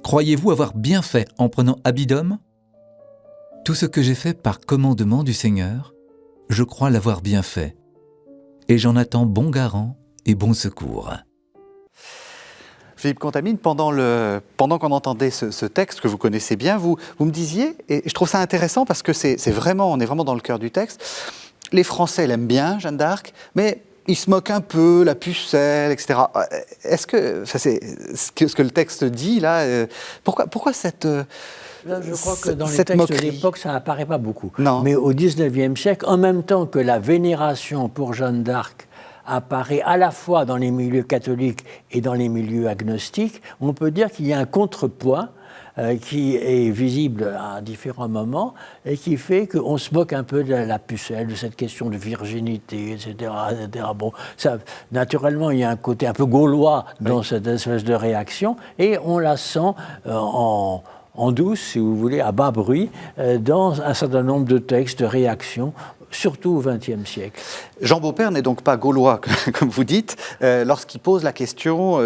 Croyez-vous avoir bien fait en prenant habit d'homme? Tout ce que j'ai fait par commandement du Seigneur, je crois l'avoir bien fait, et j'en attends bon garant et bon secours. Philippe Contamine, pendant qu'on entendait ce texte que vous connaissez bien, vous me disiez, et je trouve ça intéressant parce que on est vraiment dans le cœur du texte, les Français l'aiment bien, Jeanne d'Arc, mais ils se moquent un peu, la pucelle, etc. Est-ce que, c'est ce que le texte dit là, pourquoi cette Là, je crois que dans les cette textes de moquerie. l'époque, ça n'apparaît pas beaucoup. Non. Mais au XIXe siècle, en même temps que la vénération pour Jeanne d'Arc apparaît à la fois dans les milieux catholiques et dans les milieux agnostiques, on peut dire qu'il y a un contrepoint qui est visible à différents moments et qui fait qu'on se moque un peu de la pucelle, de cette question de virginité, etc. etc. Bon, ça, naturellement, il y a un côté un peu gaulois dans cette espèce de réaction, et on la sent en douce, si vous voulez, à bas bruit, dans un certain nombre de textes, de réactions, surtout au XXe siècle. Jean Beaupère n'est donc pas gaulois, comme vous dites, lorsqu'il pose la question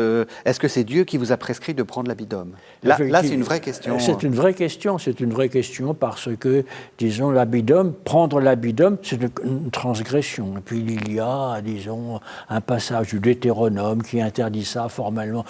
est-ce que c'est Dieu qui vous a prescrit de prendre l'habit d'homme? Là, c'est une vraie question. C'est une vraie question parce que, disons, l'habit d'homme, prendre l'habit d'homme, c'est une transgression. Et puis il y a, disons, un passage du Deutéronome qui interdit ça formellement.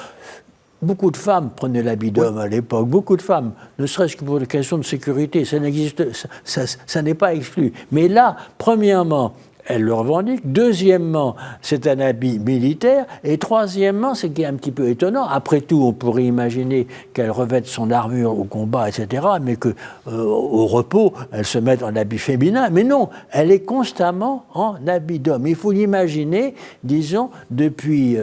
beaucoup de femmes prenaient l'habit d'homme à l'époque, beaucoup de femmes, ne serait-ce que pour des questions de sécurité, ça n'existe, ça n'est pas exclu. Mais là, premièrement, elle le revendique. Deuxièmement, c'est un habit militaire. Et troisièmement, ce qui est un petit peu étonnant, après tout, on pourrait imaginer qu'elle revête son armure au combat, etc., mais qu'au repos, elle se mette en habit féminin. Mais non, elle est constamment en habit d'homme. Il faut l'imaginer, disons, depuis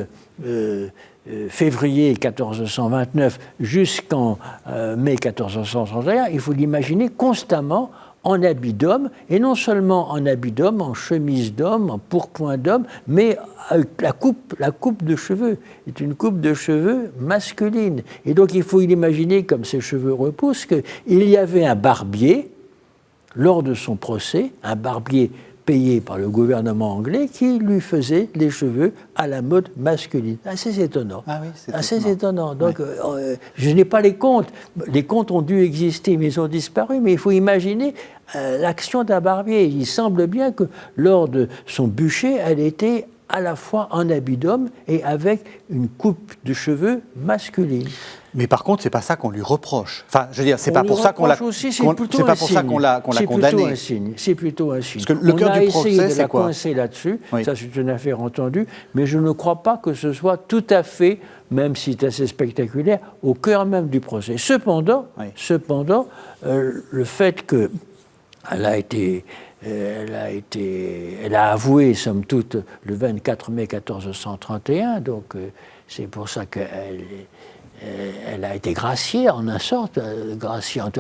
février 1429 jusqu'en mai 1431, il faut l'imaginer constamment en habit d'homme, et non seulement en habit d'homme, en chemise d'homme, en pourpoint d'homme, mais la coupe de cheveux est une coupe de cheveux masculine. Et donc il faut l'imaginer, comme ses cheveux repoussent, qu'il y avait un barbier, lors de son procès, un barbier payé par le gouvernement anglais, qui lui faisait les cheveux à la mode masculine. Assez étonnant. Ah oui, c'est assez étonnant. Donc, je n'ai pas les comptes. Les comptes ont dû exister, mais ils ont disparu. Mais il faut imaginer l'action d'un barbier. Il semble bien que lors de son bûcher, elle était à la fois en habit d'homme et avec une coupe de cheveux masculine. Mais par contre, c'est pas ça qu'on lui reproche. Enfin, je veux dire, c'est pas pour ça qu'on l'a condamné. C'est plutôt un signe. Parce que le cœur du procès, c'est quoi ? On a essayé de la coincer là-dessus. Oui. Ça, c'est une affaire entendue. Mais je ne crois pas que ce soit tout à fait, même si c'est assez spectaculaire, au cœur même du procès. Cependant, le fait qu'elle a avoué, somme toute, le 24 mai 1431, donc c'est pour ça qu'elle a été graciée, en un sorte, elle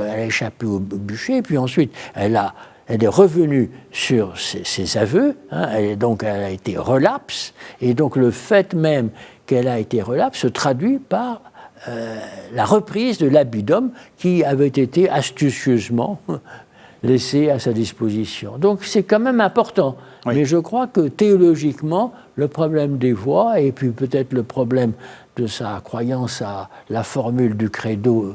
a échappé au bûcher, puis ensuite elle est revenue sur ses aveux, et donc elle a été relapse, et donc le fait même qu'elle a été relapse se traduit par la reprise de l'habit d'homme qui avait été astucieusement laissé à sa disposition. Donc c'est quand même important. Oui. Mais je crois que théologiquement, le problème des voix, et puis peut-être le problème de sa croyance à la formule du credo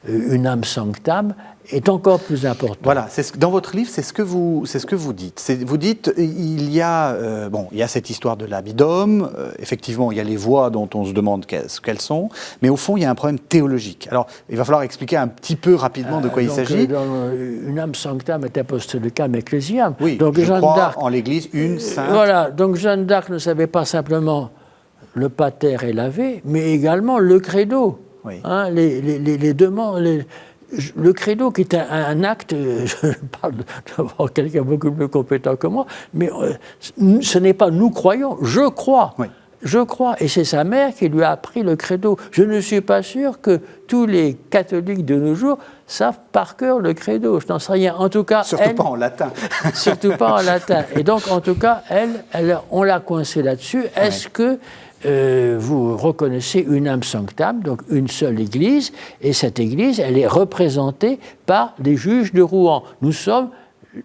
unam sanctam, est encore plus important. Voilà, dans votre livre, c'est ce que vous dites. Vous dites, il y a cette histoire de l'habit d'homme, effectivement, il y a les voix dont on se demande ce qu'elles sont, mais au fond, il y a un problème théologique. Alors, il va falloir expliquer un petit peu rapidement de quoi il s'agit. Unam sanctam et apostolicam ecclesiam. Oui, donc, je crois en l'Église une sainte. Voilà, donc Jeanne d'Arc ne savait pas simplement le pater et l'ave, mais également le credo. Oui. Les demandes... Le credo, qui est un acte, je parle d'avoir quelqu'un beaucoup plus compétent que moi, mais ce n'est pas nous croyons, je crois. Oui. Je crois, et c'est sa mère qui lui a appris le credo. Je ne suis pas sûr que tous les catholiques de nos jours savent par cœur le credo. Je n'en sais rien. En tout cas, surtout pas en latin. Surtout pas en latin. Et donc, en tout cas, on l'a coincée là-dessus. Est-ce que vous reconnaissez unam sanctam, donc une seule Église, et cette Église, elle est représentée par les juges de Rouen. Nous sommes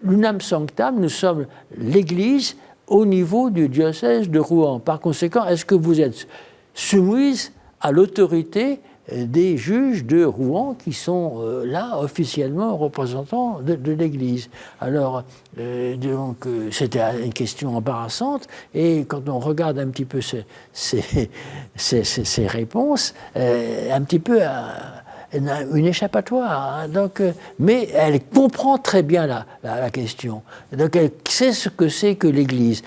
l'unam sanctam, nous sommes l'Église au niveau du diocèse de Rouen. Par conséquent, est-ce que vous êtes soumise à l'autorité des juges de Rouen qui sont là officiellement représentants de l'Église? Alors, c'était une question embarrassante, et quand on regarde un petit peu ces réponses, un petit peu une échappatoire. Donc, mais elle comprend très bien la question. Donc, elle sait ce que c'est que l'Église.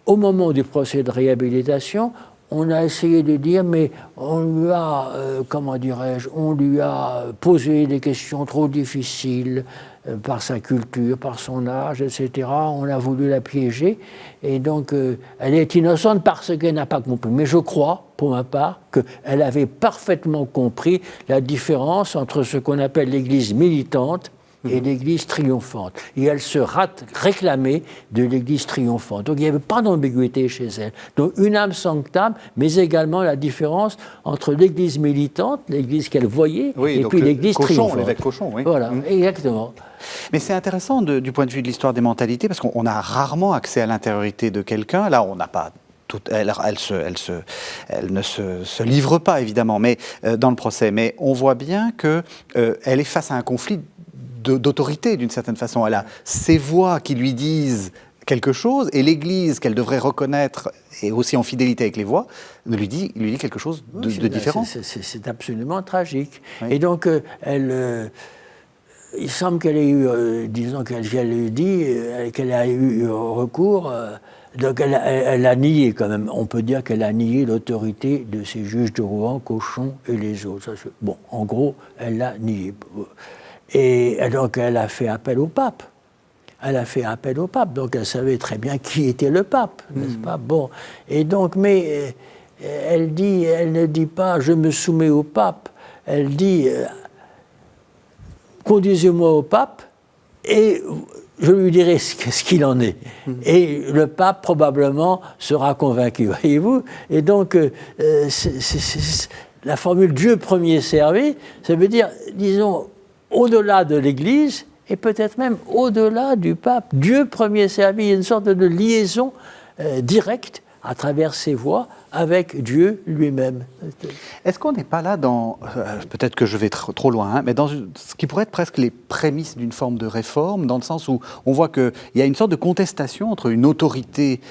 Au moment du procès de réhabilitation, on a essayé de dire, mais on lui a, on lui a posé des questions trop difficiles par sa culture, par son âge, etc. On a voulu la piéger, et donc elle est innocente parce qu'elle n'a pas compris. Mais je crois, pour ma part, qu'elle avait parfaitement compris la différence entre ce qu'on appelle l'Église militante et l'Église triomphante. Et elle se réclamait de l'Église triomphante. Donc il n'y avait pas d'ambiguïté chez elle. Donc unam sanctam, mais également la différence entre l'Église militante, l'Église qu'elle voyait, et puis l'Église triomphante. L'évêque Cochon, oui. Voilà, exactement. Mais c'est intéressant du point de vue de l'histoire des mentalités, parce qu'on a rarement accès à l'intériorité de quelqu'un. Là, on n'a pas... Elle ne se livre pas, évidemment, mais dans le procès. Mais on voit bien qu'elle est face à un conflit d'autorité, d'une certaine façon. Elle a ses voix qui lui disent quelque chose, et l'Église, qu'elle devrait reconnaître, et aussi en fidélité avec les voix, lui dit quelque chose de différent. C'est absolument tragique. Oui. Et donc, il semble qu'elle ait eu, disons qu'elle a eu recours, donc elle a nié quand même, on peut dire qu'elle a nié l'autorité de ces juges de Rouen, Cauchon et les autres. Bon, en gros, elle l'a nié. Et donc, elle a fait appel au pape. Donc elle savait très bien qui était le pape, n'est-ce pas? Bon, et donc, mais elle ne dit pas « je me soumets au pape », elle dit « conduisez-moi au pape et je lui dirai ce qu'il en est ». Et le pape, probablement, sera convaincu, voyez-vous? Et donc, la formule « Dieu premier servi », ça veut dire, disons, au-delà de l'Église, et peut-être même au-delà du pape. Dieu premier servi, il y a une sorte de liaison directe à travers ses voies avec Dieu lui-même. Est-ce qu'on n'est pas là dans, peut-être que je vais trop loin, hein, mais dans ce qui pourrait être presque les prémices d'une forme de réforme, dans le sens où on voit qu'il y a une sorte de contestation entre une autorité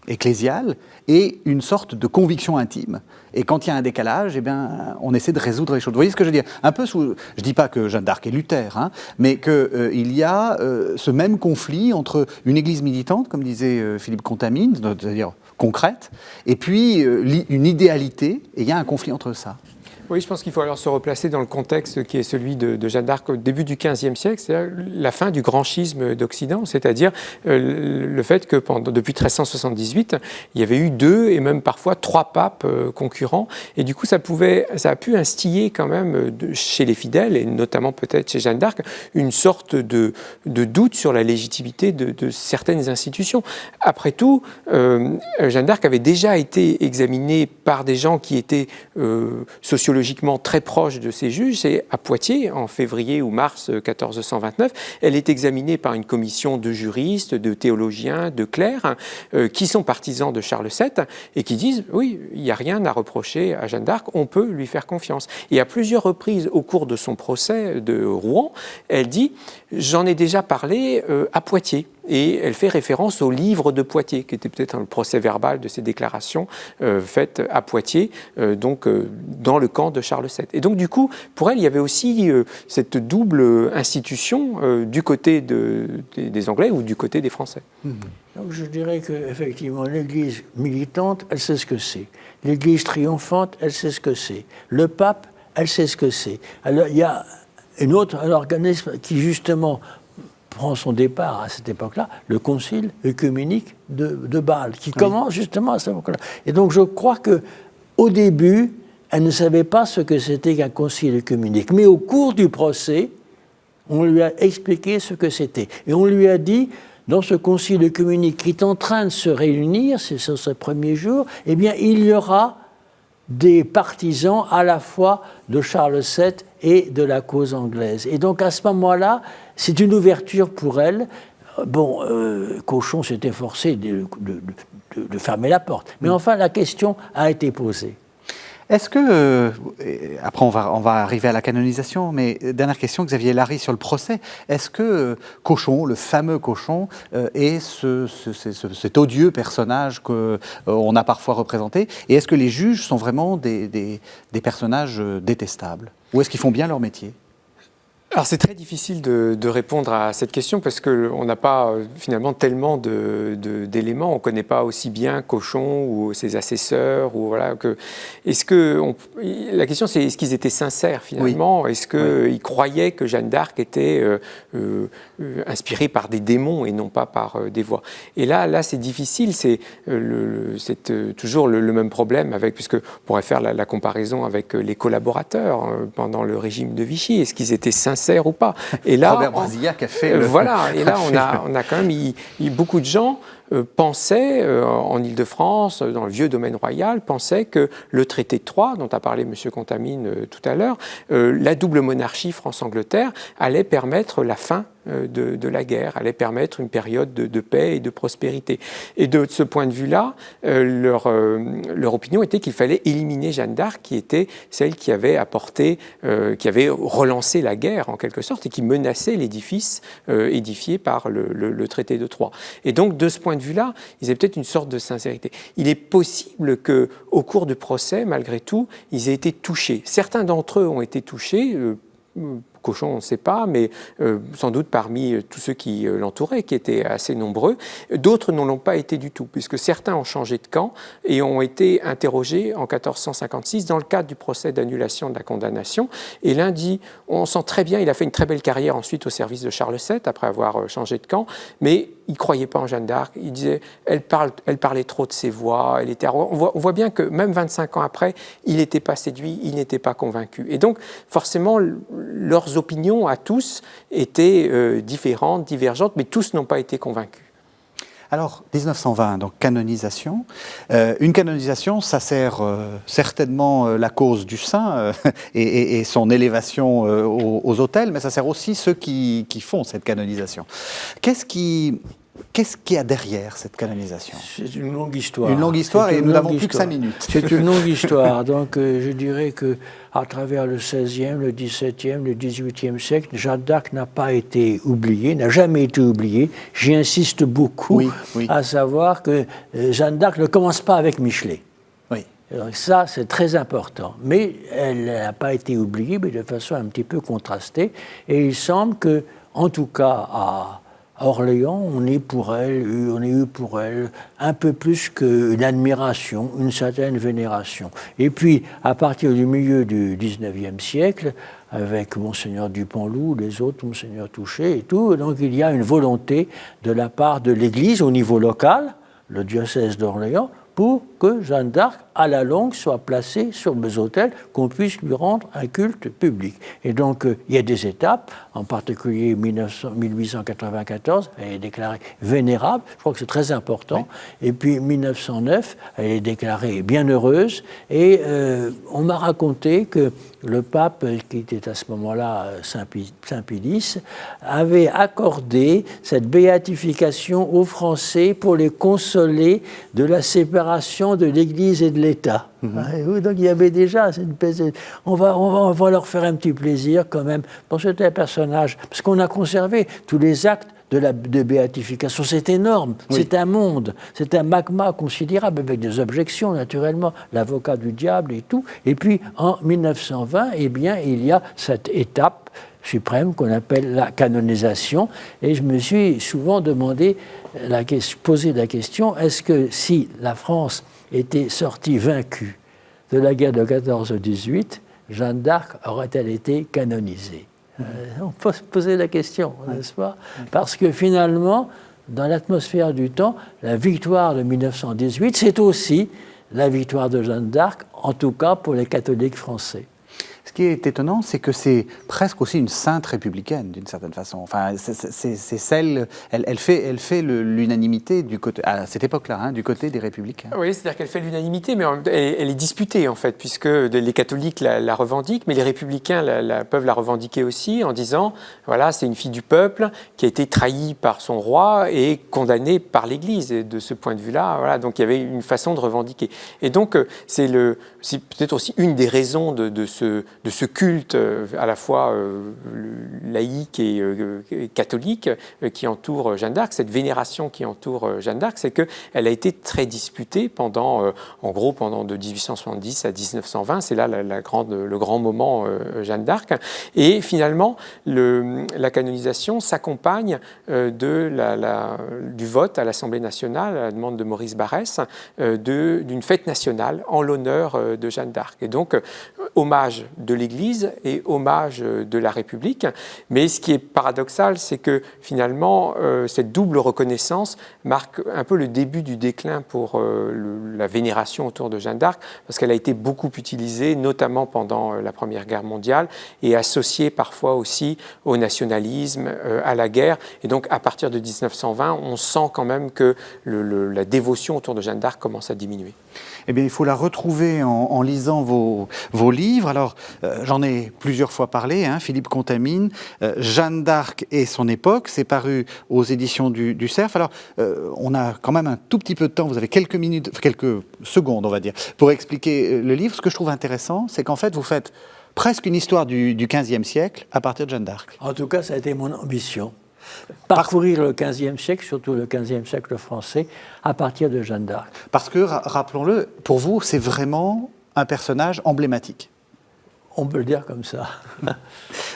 ecclésiale et une sorte de conviction intime. Et quand il y a un décalage, eh bien, on essaie de résoudre les choses. Vous voyez ce que je veux dire? Un peu je ne dis pas que Jeanne d'Arc est Luther, hein, mais qu'il y a ce même conflit entre une église militante, comme disait Philippe Contamine, c'est-à-dire concrète, et puis une idéalité, et il y a un conflit entre ça. Oui, je pense qu'il faut alors se replacer dans le contexte qui est celui de Jeanne d'Arc au début du XVe siècle, c'est-à-dire la fin du grand schisme d'Occident, c'est-à-dire le fait que depuis 1378, il y avait eu 2 et même parfois 3 papes concurrents, et du coup ça a pu instiller quand même chez les fidèles, et notamment peut-être chez Jeanne d'Arc, une sorte de doute sur la légitimité de certaines institutions. Après tout, Jeanne d'Arc avait déjà été examinée par des gens qui étaient sociologiquement très proche de ces juges, c'est à Poitiers, en février ou mars 1429. Elle est examinée par une commission de juristes, de théologiens, de clercs, qui sont partisans de Charles VII et qui disent « oui, il n'y a rien à reprocher à Jeanne d'Arc, on peut lui faire confiance ». Et à plusieurs reprises, au cours de son procès de Rouen, elle dit « j'en ai déjà parlé à Poitiers ». Et elle fait référence au livre de Poitiers, qui était peut-être un procès verbal de ces déclarations faites à Poitiers, dans le camp de Charles VII. Et donc, du coup, pour elle, il y avait aussi cette double institution du côté des Anglais ou du côté des Français. Donc, je dirais qu'effectivement, l'Église militante, elle sait ce que c'est. L'Église triomphante, elle sait ce que c'est. Le pape, elle sait ce que c'est. Alors, il y a un organisme qui, justement, prend son départ à cette époque-là, le concile œcuménique de Bâle, qui commence justement à cette époque-là. Et donc je crois qu'au début, elle ne savait pas ce que c'était qu'un concile œcuménique. Mais au cours du procès, on lui a expliqué ce que c'était. Et on lui a dit, dans ce concile œcuménique qui est en train de se réunir, c'est sur ce premier jour, eh bien il y aura des partisans à la fois de Charles VII et de la cause anglaise. Et donc à ce moment-là, c'est une ouverture pour elle. Bon, Cauchon s'était forcé de fermer la porte. Mais enfin, la question a été posée. Est-ce que, après on va arriver à la canonisation, mais dernière question, Xavier Larry, sur le procès, est-ce que Cauchon, le fameux Cauchon, est cet odieux personnage qu'on a parfois représenté, et est-ce que les juges sont vraiment des personnages détestables, ou est-ce qu'ils font bien leur métier ? Alors c'est très difficile de répondre à cette question parce qu'on n'a pas finalement tellement d'éléments. On ne connaît pas aussi bien Cauchon ou ses assesseurs. Ou voilà, la question c'est est-ce qu'ils étaient sincères finalement? Oui. Est-ce qu'ils croyaient que Jeanne d'Arc était inspirée par des démons et non pas par des voix? Et là c'est difficile. C'est toujours le même problème puisque on pourrait faire la comparaison avec les collaborateurs pendant le régime de Vichy. Est-ce qu'ils étaient sincères ou pas? Et là, Robert Brasillac a fait voilà. Et là, on a quand même beaucoup de gens pensait, en Île-de-France, dans le vieux domaine royal, pensait que le traité de Troyes, dont a parlé M. Contamine tout à l'heure, la double monarchie France-Angleterre allait permettre la fin de la guerre, allait permettre une période de paix et de prospérité. Et de ce point de vue-là, leur opinion était qu'il fallait éliminer Jeanne d'Arc, qui était celle qui avait apporté, qui avait relancé la guerre en quelque sorte et qui menaçait l'édifice édifié par le traité de Troyes. Et donc, de ce point de vue-là, ils avaient peut-être une sorte de sincérité. Il est possible qu'au cours du procès, malgré tout, ils aient été touchés. Certains d'entre eux ont été touchés, Cochon, on ne sait pas, mais sans doute parmi tous ceux qui l'entouraient, qui étaient assez nombreux. D'autres ne l'ont pas été du tout, puisque certains ont changé de camp et ont été interrogés en 1456 dans le cadre du procès d'annulation de la condamnation. Et l'un dit, on sent très bien, il a fait une très belle carrière ensuite au service de Charles VII, après avoir changé de camp, mais il ne croyait pas en Jeanne d'Arc. Il disait, elle parlait trop de ses voix, elle était arrogante. On voit bien que même 25 ans après, il n'était pas séduit, il n'était pas convaincu. Et donc, forcément, leurs opinions à tous étaient différentes, divergentes, mais tous n'ont pas été convaincus. Alors, 1920, donc canonisation. Une canonisation, ça sert certainement la cause du saint et son élévation aux autels, mais ça sert aussi ceux qui font cette canonisation. Qu'est-ce qu'il y a derrière cette canonisation? C'est une longue histoire. Une longue histoire et nous n'avons plus que 5 minutes. C'est une longue histoire. Donc je dirais qu'à travers le XVIe, le XVIIe, le XVIIIe siècle, Jeanne d'Arc n'a pas été oubliée, n'a jamais été oubliée. J'y insiste beaucoup, à savoir que Jeanne d'Arc ne commence pas avec Michelet. Donc ça, c'est très important. Mais elle n'a pas été oubliée, mais de façon un petit peu contrastée. Et il semble que, en tout cas, à Orléans, on a eu pour elle un peu plus qu'une admiration, une certaine vénération. Et puis, à partir du milieu du XIXe siècle, avec Monseigneur Dupont-Loup, les autres, Monseigneur Touché et tout, donc il y a une volonté de la part de l'Église au niveau local, le diocèse d'Orléans, pour que Jeanne d'Arc, à la longue, soit placée sur les autels, qu'on puisse lui rendre un culte public. Et donc, il y a des étapes, en particulier 1894, elle est déclarée vénérable, je crois que c'est très important, et puis 1909, elle est déclarée bienheureuse, et on m'a raconté que le pape, qui était à ce moment-là Saint Pilice, avait accordé cette béatification aux Français pour les consoler de la séparation de l'Église et de l'État. Donc il y avait déjà on va leur faire un petit plaisir quand même. Bon, c'était un personnage, parce qu'on a conservé tous les actes de béatification. C'est énorme, c'est un monde, c'est un magma considérable, avec des objections naturellement, l'avocat du diable et tout. Et puis en 1920, eh bien, il y a cette étape suprême qu'on appelle la canonisation. Et je me suis souvent posé la question, est-ce que si la France était sortie vaincue de la guerre de 14-18, Jeanne d'Arc aurait-elle été canonisée? On peut se poser la question, n'est-ce pas? Parce que finalement, dans l'atmosphère du temps, la victoire de 1918, c'est aussi la victoire de Jeanne d'Arc, en tout cas pour les catholiques français. Ce qui est étonnant, c'est que c'est presque aussi une sainte républicaine, d'une certaine façon. Enfin, c'est celle, elle fait l'unanimité du côté, à cette époque-là, du côté des républicains. Oui, c'est-à-dire qu'elle fait l'unanimité, mais elle est disputée, en fait, puisque les catholiques la revendiquent, mais les républicains peuvent la revendiquer aussi en disant, voilà, c'est une fille du peuple qui a été trahie par son roi et condamnée par l'Église. Et de ce point de vue-là, voilà, donc il y avait une façon de revendiquer. Et donc, c'est peut-être aussi une des raisons de ce culte à la fois laïque et catholique qui entoure Jeanne d'Arc, cette vénération qui entoure Jeanne d'Arc, c'est qu'elle a été très disputée pendant de 1870 à 1920, c'est là le grand moment Jeanne d'Arc, et finalement la canonisation s'accompagne du vote à l'Assemblée nationale, à la demande de Maurice Barrès, d'une fête nationale en l'honneur de Jeanne d'Arc. Et donc, hommage de l'Église et hommage de la République. Mais ce qui est paradoxal, c'est que finalement, cette double reconnaissance marque un peu le début du déclin pour la vénération autour de Jeanne d'Arc, parce qu'elle a été beaucoup utilisée, notamment pendant la Première Guerre mondiale, et associée parfois aussi au nationalisme, à la guerre. Et donc, à partir de 1920, on sent quand même que la dévotion autour de Jeanne d'Arc commence à diminuer. Eh bien, il faut la retrouver en lisant vos livres. Alors, j'en ai plusieurs fois parlé, hein, Philippe Contamine, Jeanne d'Arc et son époque, c'est paru aux éditions du Cerf. Alors, on a quand même un tout petit peu de temps, vous avez quelques minutes, quelques secondes, on va dire, pour expliquer le livre. Ce que je trouve intéressant, c'est qu'en fait, vous faites presque une histoire du XVe siècle à partir de Jeanne d'Arc. En tout cas, ça a été mon ambition. Parcourir le XVe siècle, surtout le XVe siècle français, à partir de Jeanne d'Arc. Parce que, rappelons-le, pour vous, c'est vraiment un personnage emblématique. On peut le dire comme ça.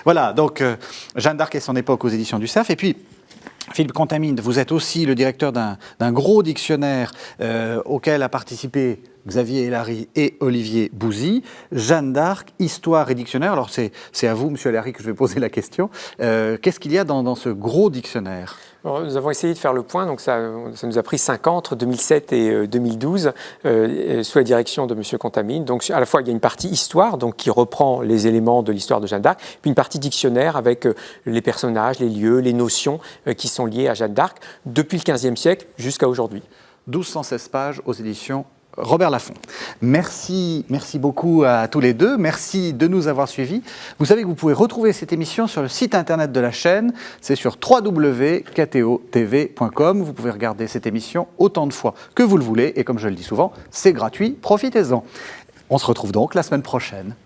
Voilà, donc Jeanne d'Arc et son époque aux éditions du Cerf. Et puis, Philippe Contamine, vous êtes aussi le directeur d'un gros dictionnaire auquel a participé Xavier Hélary et Olivier Bouzy. Jeanne d'Arc, histoire et dictionnaire. Alors c'est à vous, monsieur Hélary, que je vais poser la question. Qu'est-ce qu'il y a dans ce gros dictionnaire ? Alors, nous avons essayé de faire le point, donc ça nous a pris 5 ans, entre 2007 et 2012, sous la direction de M. Contamine. Donc à la fois, il y a une partie histoire, donc qui reprend les éléments de l'histoire de Jeanne d'Arc, puis une partie dictionnaire avec les personnages, les lieux, les notions qui sont liées à Jeanne d'Arc, depuis le XVe siècle jusqu'à aujourd'hui. 1216 pages aux éditions Robert Laffont. Merci beaucoup à tous les deux. Merci de nous avoir suivis. Vous savez que vous pouvez retrouver cette émission sur le site internet de la chaîne. C'est sur www.ktotv.com. Vous pouvez regarder cette émission autant de fois que vous le voulez. Et comme je le dis souvent, c'est gratuit. Profitez-en. On se retrouve donc la semaine prochaine.